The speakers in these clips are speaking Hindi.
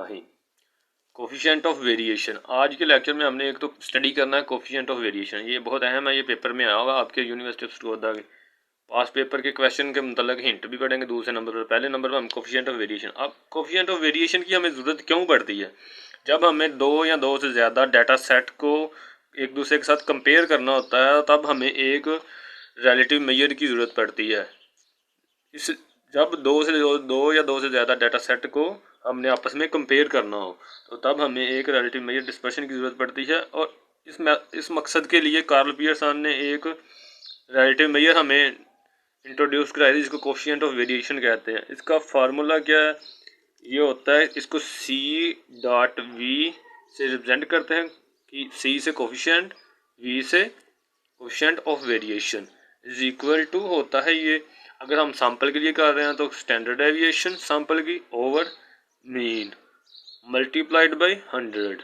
बिस्मिल्लाहिर्रहमानिर्रहीम। Coefficient of variation. आज के लेक्चर में हमने एक तो स्टडी करना है कोफिशिएंट ऑफ वेरिएशन। ये बहुत अहम है, ये पेपर में आया होगा आपके यूनिवर्सिटी ऑफ स्टूडेंट के पास पेपर के क्वेश्चन के मतलब हिंट भी पढ़ेंगे दूसरे नंबर पर। पहले नंबर पर हम कोफिशिएंट ऑफ वेरिएशन। अब कोफिशिएंट ऑफ वेरिएशन की हमें ज़रूरत क्यों पड़ती है? जब हमें दो या दो से ज़्यादा डाटा सेट को एक दूसरे के साथ कंपेयर करना होता है तब हमें एक रिलेटिव मेजर की ज़रूरत पड़ती है। इस जब दो या दो से ज़्यादा डाटा सेट को हमने आपस में कंपेयर करना हो तो तब हमें एक रिलेटिव मेजर डिस्पर्शन की ज़रूरत पड़ती है। और इस मकसद के लिए कार्ल पियर्सन ने एक रिलेटिव मेजर हमें इंट्रोड्यूस कराया जिसको कोफिशिएंट ऑफ वेरिएशन कहते हैं। इसका फार्मूला क्या है? ये होता है, इसको C.V से रिप्रेजेंट करते हैं कि C से कोफिशिएंट, V से coefficient of variation is equal to होता है ये, अगर हम सैंपल के लिए कर रहे हैं तो स्टैंडर्ड डेविएशन सैंपल की ओवर मीन मल्टीप्लाइड बाय 100।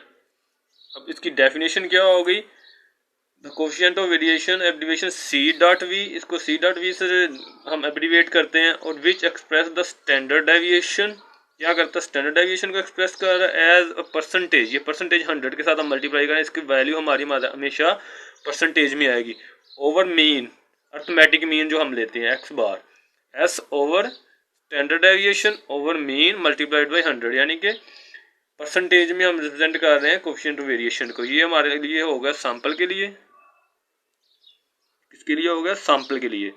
अब इसकी डेफिनेशन क्या हो गई? The coefficient of variation abbreviation C.V, इसको C.V से हम एब्रीविएट करते हैं और which express the standard deviation. क्या करता है? स्टैंडर्ड डेविएशन को एक्सप्रेस कर रहा है एज अ परसेंटेज। ये परसेंटेज 100 के साथ हम मल्टीप्लाई करें, इसकी वैल्यू हमारी हमेशा परसेंटेज में आएगी ओवर मीन, अर्थमेटिक मीन जो हम लेते हैं x bar, S over standard deviation over mean multiplied by 100, यानी कि परसेंटेज में हम रिप्रेजेंट कर रहे हैं कोफिशिएंट ऑफ वेरिएशन को। ये हमारे लिए होगा सैंपल के लिए, किसके लिए होगा? सैंपल के लिए।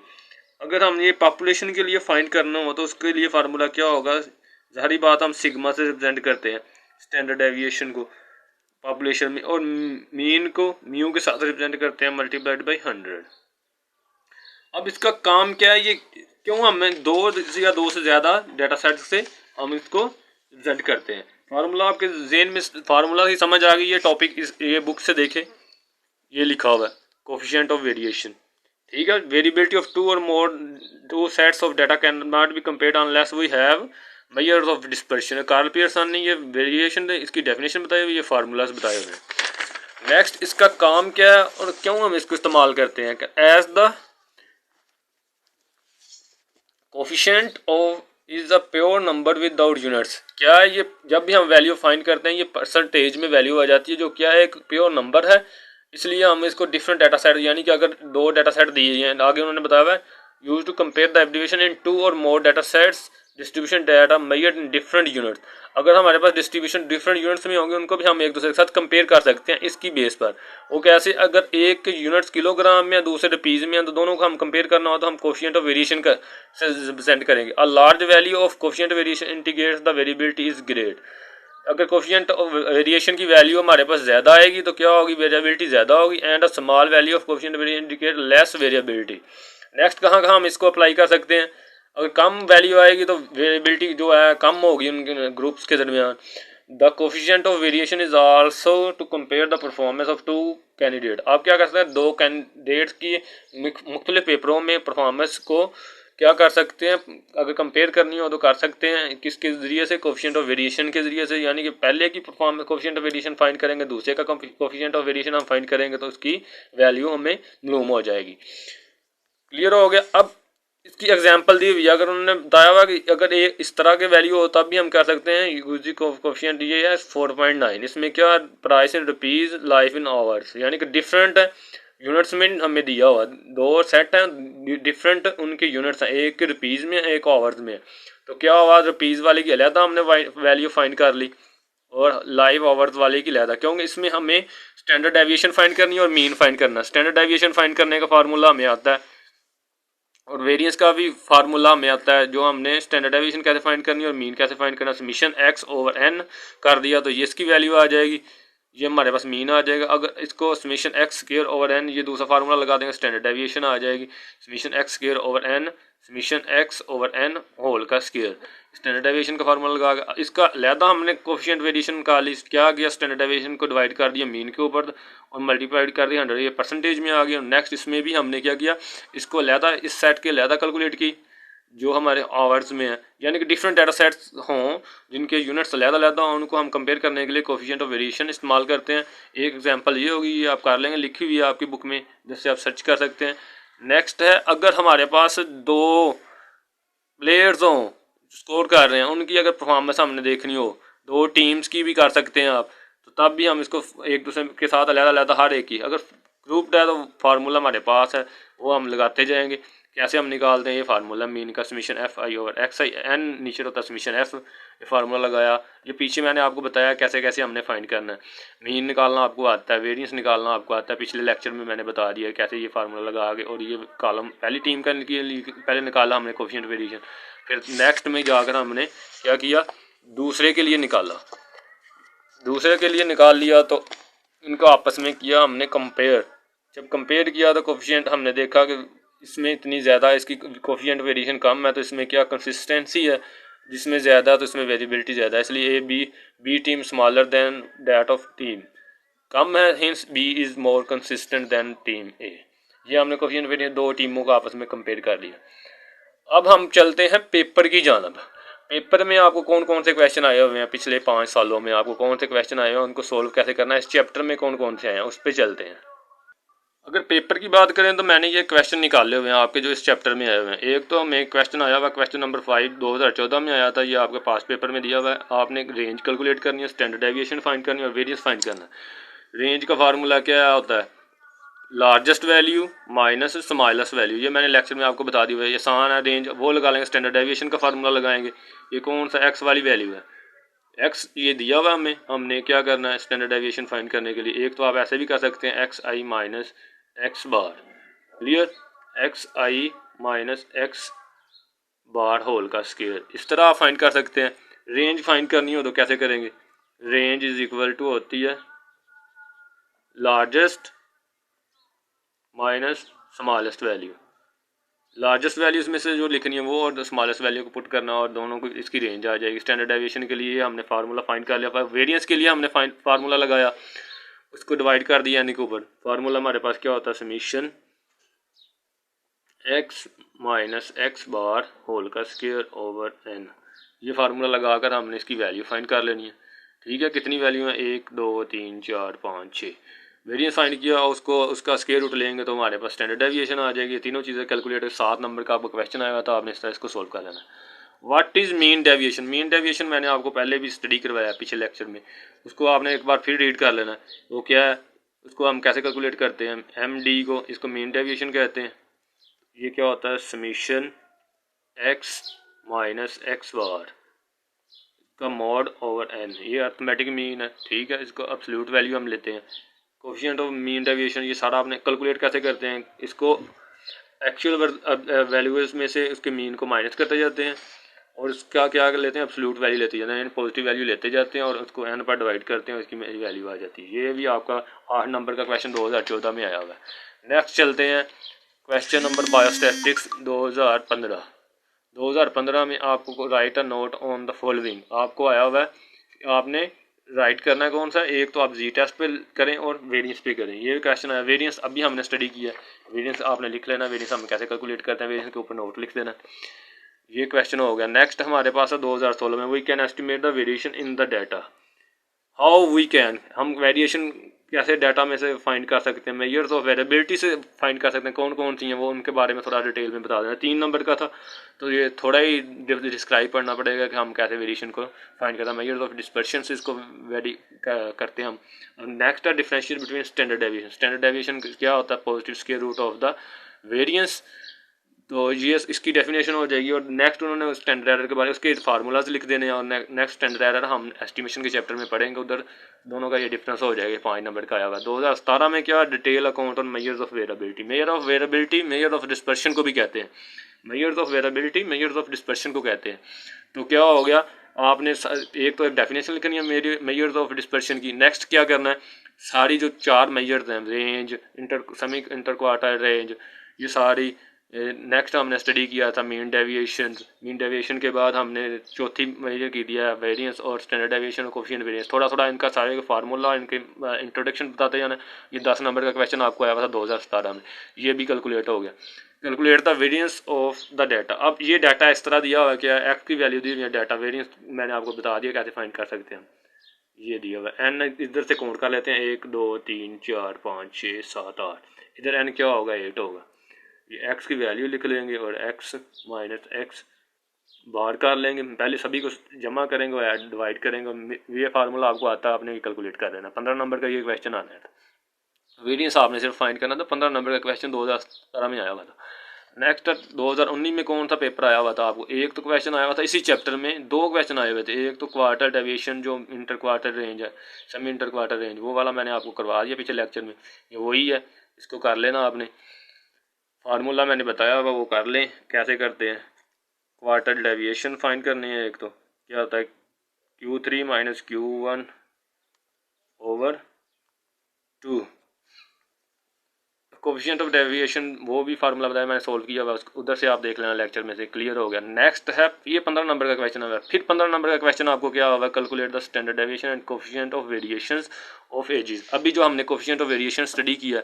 अगर हम ये पॉपुलेशन के लिए फाइंड करना हो तो उसके लिए फार्मूला क्या होगा? ज़ाहिर बात हम सिग्मा से रिप्रेजेंट करते हैं स्टैंडर्ड डेविएशन को पॉपुलेशन में, और मीन को म्यू के साथ रिप्रेजेंट करते हैं मल्टीप्लाइड बाई 100। अब इसका काम क्या है? ये क्यों हमें दो या दो से ज़्यादा डाटा सेट से हम इसको रिप्रेजेंट करते हैं? फार्मूला आपके जेन में फार्मूला ही समझ आ गई। ये टॉपिक ये बुक से देखें, ये लिखा हुआ है कोफिशिएंट ऑफ वेरिएशन, ठीक है। वेरिएबिलिटी ऑफ टू और more two sets of data can not be compared unless we have measures of dispersion. Karl Pearson ने ये वेरिएशन इसकी डेफिनेशन बताई हुई, ये फार्मूलाज बताए हुए हैं। नेक्स्ट, इसका काम क्या है और क्यों हम इसको इस्तेमाल करते हैं? As the coefficient of is a pure number without units. क्या है ये? जब भी हम वैल्यू फाइंड करते हैं ये परसेंटेज में वैल्यू आ जाती है, जो क्या है? एक प्योर नंबर है। इसलिए हम इसको डिफरेंट डाटा सेट, यानी कि अगर दो डाटा सेट दिए हैं, आगे उन्होंने बताया हुआ है use to compare the abbreviation in two और more data sets distribution data measured in different units. अगर हमारे पास डिस्ट्रीब्यूशन डिफरेंट यूनिट्स में होंगे उनको भी हम एक दूसरे के साथ कंपेयर कर सकते हैं इसकी बेस पर। वो कैसे? अगर एक यूनिट्स किलोग्राम में या दूसरे रुपीज़ में, तो दोनों को हम कंपेयर करना हो तो हम कोफिशिएंट ऑफ वेरिएशन का से रिप्रेजेंट करेंगे। A large value of coefficient variation indicates the variability is great. अगर कोफिशिएंट ऑफ वेरिएशन की वैल्यू हमारे पास ज़्यादा आएगी तो क्या होगी? वेरिएबिलिटी ज़्यादा होगी। And a small value of coefficient variation indicate less variability. Next, कहाँ कहाँ हम इसको अप्लाई कर सकते हैं? अगर कम वैल्यू आएगी तो वेरिएबिलिटी जो है कम होगी उनके ग्रुप्स के दरमियान। The coefficient of variation is also to compare the performance of two candidate. आप क्या कर सकते हैं? दो कैंडिडेट्स की मुख्तलिफ पेपरों में परफॉर्मेंस को क्या कर सकते हैं? अगर कंपेयर करनी हो तो कर सकते हैं किसके ज़रिए से? कोफिशिएंट ऑफ वेरिएशन के ज़रिए से। यानी कि पहले की performance coefficient of variation find करेंगे, दूसरे का कोफिशिएंट ऑफ वेरिएशन हम फाइंड करेंगे तो उसकी वैल्यू हमें मालूम हो जाएगी। क्लियर हो गया? अब इसकी एग्जांपल दी हुई है। अगर उन्होंने बताया हुआ कि अगर ये इस तरह के वैल्यू हो तब भी हम कर सकते हैं। यूजी कोफिशिएंट ये है 4.9। इसमें क्या? Price in rupees, life in hours, यानी कि डिफरेंट यूनिट्स में हमें दिया हुआ। दो सेट हैं, डिफरेंट उनके यूनिट्स हैं, एक रुपीज़ में एक आवर्स में। तो क्या हुआ? रुपीज़ वाले की अलहदा हमने वैल्यू फाइंड कर ली और लाइव आवर्स वाले की अलहदा, क्योंकि इसमें हमें स्टैंडर्ड डेविएशन फाइंड करनी है और मीन फाइंड करना। स्टैंडर्ड डेविएशन फाइंड करने का फार्मूला हमें आता है और वेरिएंस का भी फार्मूला में आता है, जो हमने स्टैंडर्ड डेविएशन कैसे फाइंड करनी है और मीन कैसे फाइंड करना। समीशन x ओवर n कर दिया तो ये इसकी वैल्यू आ जाएगी, ये हमारे पास मीन आ जाएगा। अगर इसको summation x square over n, ये दूसरा फार्मूला लगा देंगे, स्टैंडर्ड डेविएशन आ जाएगी summation x square over n summation x over n whole का स्क्वायर। स्टैंडर्ड डेविएशन का फार्मूला लगा, इसका अलहदा हमने कोफिशिएंट वेरिएशन का लिस्ट क्या किया? स्टैंडर्ड डेविएशन को डिवाइड कर दिया मीन के ऊपर और मल्टीप्लाइड कर दिया 100, ये परसेंटेज में आ गया। नेक्स्ट, इसमें भी हमने क्या किया? इसको अलहदा, इस सेट के अलहदा कैलकुलेट की जो हमारे आवर्स में है, यानी कि डिफरेंट डाटा सेट्स हों जिनके यूनिट्स अलहदा हों, उनको हम कंपेयर करने के लिए कोफिशिएंट ऑफ वेरिएशन इस्तेमाल करते हैं। एक एग्जांपल ये होगी, ये आप कर लेंगे, लिखी हुई है आपकी बुक में, जिससे आप सर्च कर सकते हैं। नेक्स्ट है, अगर हमारे पास दो प्लेयर्स हों स्कोर कर रहे हैं, उनकी अगर परफॉर्मेंस हमने देखनी हो 2 टीम्स की भी कर सकते हैं आप, तो तब भी हम इसको एक दूसरे के साथ अलग-अलग हर एक की, अगर ग्रुप्ड है तो फार्मूला हमारे पास है, वो हम लगाते जाएंगे। कैसे हम निकालते हैं ये फार्मूला, मीन का summation F I over X I N नीचे होता है समीशन एफ, ये फार्मूला लगाया। ये पीछे मैंने आपको बताया कैसे कैसे हमने फाइंड करना है। मीन निकालना आपको आता है, वेरिएंस निकालना आपको आता है, पिछले लेक्चर में मैंने बता दिया कैसे ये फार्मूला लगा के, और ये कॉलम पहली टीम का पहले निकाला हमने कोफिशिएंट वेरिएशन, फिर नेक्स्ट में जाकर हमने क्या किया, दूसरे के लिए निकाला, दूसरे के लिए निकाल लिया, तो इनको आपस में किया हमने कंपेयर। जब कंपेयर किया तो कोफिशिएंट हमने देखा कि इसमें इतनी ज़्यादा इसकी कोफिशिएंट वेरिएशन कम है, तो इसमें क्या कंसिस्टेंसी है, जिसमें ज़्यादा तो इसमें वेरिएबिलिटी ज़्यादा है, इसलिए B team smaller than that of team कम है, hence B is more consistent than team A. ये हमने कोफिशिएंट वेरिएशन 2 टीमों को आपस में कंपेयर कर लिया। अब हम चलते हैं पेपर की जानब। पेपर में आपको कौन कौन से क्वेश्चन आए हुए हैं, पिछले 5 सालों में आपको कौन से क्वेश्चन आए हैं, उनको सोल्व कैसे करना है, इस चैप्टर में कौन कौन से आए हैं उस पर चलते हैं। अगर पेपर की बात करें तो मैंने ये क्वेश्चन निकाले हुए हैं आपके जो इस चैप्टर में आए हुए हैं। एक तो हमें क्वेश्चन आया हुआ, क्वेश्चन नंबर 5 2014 में आया था, ये आपके पास पेपर में दिया हुआ है। आपने रेंज कैलकुलेट करनी है, स्टैंडर्ड डेविएशन फाइंड करनी है और वेरिएंस फाइंड करना है। रेंज का फार्मूला क्या होता है, largest value minus smallest value, ये मैंने लेक्चर में आपको बता दिया है, ये आसान है। रेंज वो लगा लेंगे, स्टैंडर्ड डेविएशन का फार्मूला लगाएंगे। ये कौन सा एक्स वाली वैल्यू है, एक्स ये दिया हुआ हमें, हमने क्या करना है स्टैंडर्ड डेविएशन फाइंड करने के लिए। एक तो आप ऐसे भी कर सकते हैं एक्स आई माइनस एक्स बार, क्लियर, एक्स आई माइनस एक्स बार होल का स्क्वायर, इस तरह आप फाइंड कर सकते हैं। रेंज फाइंड करनी हो तो कैसे करेंगे, रेंज इज इक्वल टू होती है largest minus smallest value, largest values में से जो लिखनी है वो और स्मॉलेस्ट वैल्यू को पुट करना, और दोनों को इसकी रेंज आ जाएगी। स्टैंडर्ड डेविएशन के लिए हमने फार्मूला फाइंड कर लिया, वेरिएंस के लिए हमने फार्मूला लगाया, उसको डिवाइड कर दिया एन के ऊपर। फार्मूला हमारे पास क्या होता है, summation X minus X bar whole का स्क्वायर ओवर एन। ये फार्मूला लगाकर हमने इसकी वैल्यू फाइंड कर लेनी है। ठीक है, कितनी वैल्यू है, 1 2 3 4 5 6। वेरिएंस फाइंड किया, उसको उसका स्क्वायर रूट लेंगे तो हमारे पास स्टैंडर्ड डेविएशन आ जाएगी। तीनों चीज़ें कैलकुलेटर 7 नंबर का आपको क्वेश्चन आएगा, तो आपने इस तरह इसको सोल्व कर लेना। What is mean deviation, mean deviation मैंने आपको पहले भी स्टडी करवाया पिछले लेक्चर में, उसको आपने एक बार फिर रीड कर लेना है। वो क्या है, उसको हम कैसे कैलकुलेट करते हैं, एम डी को, इसको मीन डेविएशन कहते हैं। ये क्या होता है, समीशन एक्स माइनस एक्स बार का मॉड ओवर एन, ये अर्थमेटिक मीन है। ठीक है, इसको एब्सोल्यूट वैल्यू हम लेते हैं। कोफिशिएंट ऑफ मीन डेविएशन, ये सारा आपने कैलकुलेट कैसे करते हैं, इसको एक्चुअल वैल्यूज में से उसके मीन को माइनस करते जाते हैं, और उसका क्या लेते हैं, एब्सोल्यूट वैल्यू लेते जाते हैं, पॉजिटिव वैल्यू लेते जाते हैं, और उसको एन पर डिवाइड करते हैं, उसकी वैल्यू आ जाती है। ये भी आपका 8 नंबर का क्वेश्चन 2014 में आया हुआ है। नेक्स्ट चलते हैं क्वेश्चन नंबर बायोस्टैटिक्स 2015 में आपको right a note on the following, आपको आया हुआ है, आपने राइट करना है कौन सा, एक तो आप जी टेस्ट पे करें और वेरिएंस पे करें। ये क्वेश्चन है, वेरिएंस अभी हमने स्टडी किया है, वेरिएंस आपने लिख लेना, वेरिएंस हम कैसे कैलकुलेट करते हैं, वेरिएंस के ऊपर नोट लिख देना। ये क्वेश्चन हो गया। नेक्स्ट हमारे पास है 2016 में, we can estimate the variation in the data, how we can, हम वेरिएशन कैसे डाटा में से फाइंड कर सकते हैं, मेजर्स ऑफ वेरिएबिलिटी से फाइंड कर सकते हैं, कौन कौन सी हैं वो, उनके बारे में थोड़ा डिटेल में बता देना। 3 नंबर का था, तो ये थोड़ा ही डिस्क्राइब करना पड़ेगा कि हम कैसे वेरिएशन को फाइंड करते हैं। मेजर्स ऑफ डिस्पर्शन से इसको वेरी करते हैं हम। नेक्स्ट है differentiate between standard deviation, standard deviation क्या होता है, positive square root of the variance, तो ये इसकी डेफिनेशन हो जाएगी। और नेक्स्ट उन्होंने स्टैंडर्ड एरर के बारे में उसके फार्मूलाज लिख देने हैं, और नेक्स्ट स्टैंडर्ड एरर हम एस्टिमेशन के चैप्टर में पढ़ेंगे, उधर दोनों का ये डिफरेंस हो जाएगा। 5 नंबर का आया हुआ। 2017 में क्या, detail account on measures of variability, measure of variability measure of dispersion को भी कहते हैं, measures of variability measures of dispersion को कहते हैं। तो क्या हो गया, आपने एक तो डेफिनेशन लिखनी है मेजर्स ऑफ डिस्पर्शन की। नेक्स्ट क्या करना है, सारी जो 4 मेजर्स हैं, रेंज, सेमी इंटरक्वार्टाइल रेंज, ये सारी। नेक्स्ट हमने स्टडी किया था मीन डेविएशन, मीन डेविएशन के बाद हमने चौथी मेजर की दिया वेरिएंस और स्टैंडर्ड डेविएशन और कोफिशिएंट वेरिएंस। थोड़ा थोड़ा इनका सारे का फार्मूला, इनके इंट्रोडक्शन बताते जाना। ये 10 नंबर का क्वेश्चन आपको आया था 2017 में, ये भी कैलकुलेट हो गया। Calculate the variance of the data, अब ये डाटा इस तरह दिया हुआ है, क्या एक्स की वैल्यू दी हुई है, डाटा वेरिएंस मैंने आपको बता दिया कैसे फाइंड कर सकते हैं। ये दिया हुआ है, एन इधर से काउंट कर लेते हैं, 1 2 3 4 5 6 7 8, इधर एन क्या होगा, 8 होगा। ये एक्स की वैल्यू लिख लेंगे, और एक्स माइनस एक्स बाहर कर लेंगे, पहले सभी को जमा करेंगे और डिवाइड करेंगे। ये फार्मूला आपको आता है, आपने कैलकुलेट कर लेना। 15 नंबर का ये क्वेश्चन आना है, वेरिएंस आपने सिर्फ फाइंड करना था। 15 नंबर का क्वेश्चन 2017 में आया हुआ था। नेक्स्ट 2019 में कौन सा पेपर आया हुआ था आपको? एक तो क्वेश्चन आया हुआ था इसी चैप्टर में, दो क्वेश्चन आए हुए थे। एक तो क्वार्टर डेविएशन जो इंटर क्वार्टर रेंज है, सेमी इंटर क्वार्टर रेंज, वो वाला मैंने आपको करवा दिया पिछले लेक्चर में, ये वही है, इसको कर लेना आपने। फार्मूला मैंने बताया हुआ, वो कर लें। कैसे करते हैं? क्वार्टर डेविएशन फाइंड करनी है। एक तो क्या होता है Q3 minus Q1 over 2। Coefficient of deviation वो भी फार्मूला बताया मैंने, सोल्व किया हुआ, उधर से आप देख लेना, लेक्चर में से क्लियर हो गया। नेक्स्ट है ये 15 नंबर का क्वेश्चन है। फिर 15 नंबर का क्वेश्चन आपको क्या होगा? Calculate the standard deviation and coefficient of variations of ages. अभी जो हमने कोफिशिएंट ऑफ वेरिएशन स्टडी किया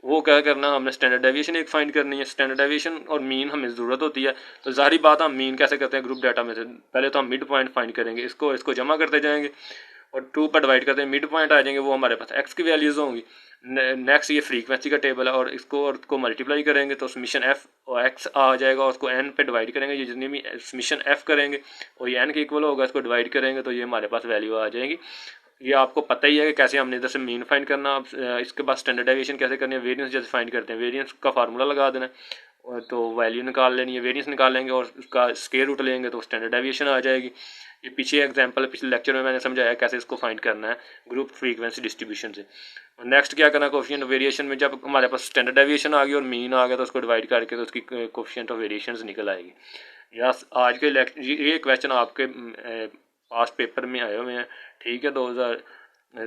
वो क्या करना, हमने स्टैंडर्ड डेविएशन एक फाइंड करनी है। स्टैंडर्ड डेविएशन और मीन हमें ज़रूरत होती है, तो जाहिर बात हम मीन कैसे करते हैं ग्रुप डाटा में से? पहले तो हम मिड पॉइंट फाइंड करेंगे, इसको जमा करते जाएंगे और 2 पर डिवाइड करते हैं, मिड पॉइंट आ जाएंगे, वो हमारे पास एक्स की वैल्यूज़ होंगी। नेक्स्ट ये फ्रीक्वेंसी का टेबल है, और इसको मल्टीप्लाई करेंगे तो समीशन एफ और एक्स आ जाएगा, और उसको एन पे डिवाइड करेंगे। ये जितनी भी समीशन एफ करेंगे और ये एन के इक्वल होगा, इसको डिवाइड करेंगे तो ये हमारे पास वैल्यू आ जाएगी। ये आपको पता ही है कि कैसे हमने इधर से मीन फाइंड करना। इसके बाद स्टैंडर्ड डेविएशन कैसे करनी है, वेरिएंस जैसे फाइंड करते हैं, वेरिएंस का फार्मूला लगा देना है तो वैल्यू निकाल लेनी है, वेरिएंस निकाल लेंगे और उसका स्क्वायर रूट लेंगे तो स्टैंडर्ड डेविएशन आ जाएगी। ये पीछे एग्जांपल पिछले लेक्चर में मैंने समझाया कैसे इसको फाइंड करना है ग्रुप फ्रीक्वेंसी डिस्ट्रीब्यूशन से। नेक्स्ट क्या करना, कोफिशिएंट ऑफ वेरिएशन में जब हमारे पास स्टैंडर्ड डेविएशन आ गई और मीन आ गया तो उसको डिवाइड करके तो उसकी कोफिशिएंट ऑफ वेरिएशन निकल आएगी। यस, आज के ये क्वेश्चन आपके पास्ट पेपर में आए हुए हैं, ठीक है। 2000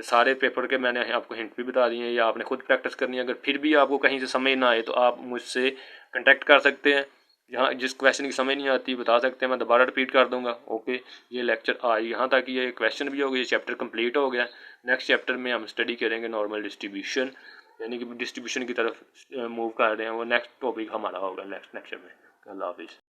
सारे पेपर के मैंने आपको हिंट भी बता दिए हैं, या आपने खुद प्रैक्टिस करनी है। अगर फिर भी आपको कहीं से समझ ना आए तो आप मुझसे कांटेक्ट कर सकते हैं, यहाँ जिस क्वेश्चन की समझ नहीं आती बता सकते हैं, मैं दोबारा रिपीट कर दूंगा। ओके, ये लेक्चर आज यहाँ तक, ये क्वेश्चन भी हो गया, ये चैप्टर कंप्लीट हो गया। नेक्स्ट चैप्टर में हम स्टडी करेंगे नॉर्मल डिस्ट्रीब्यूशन, यानी कि डिस्ट्रीब्यूशन की तरफ मूव कर रहे हैं, वो नेक्स्ट टॉपिक हमारा होगा नेक्स्ट लेक्चर में। अल्लाह हाफिज़।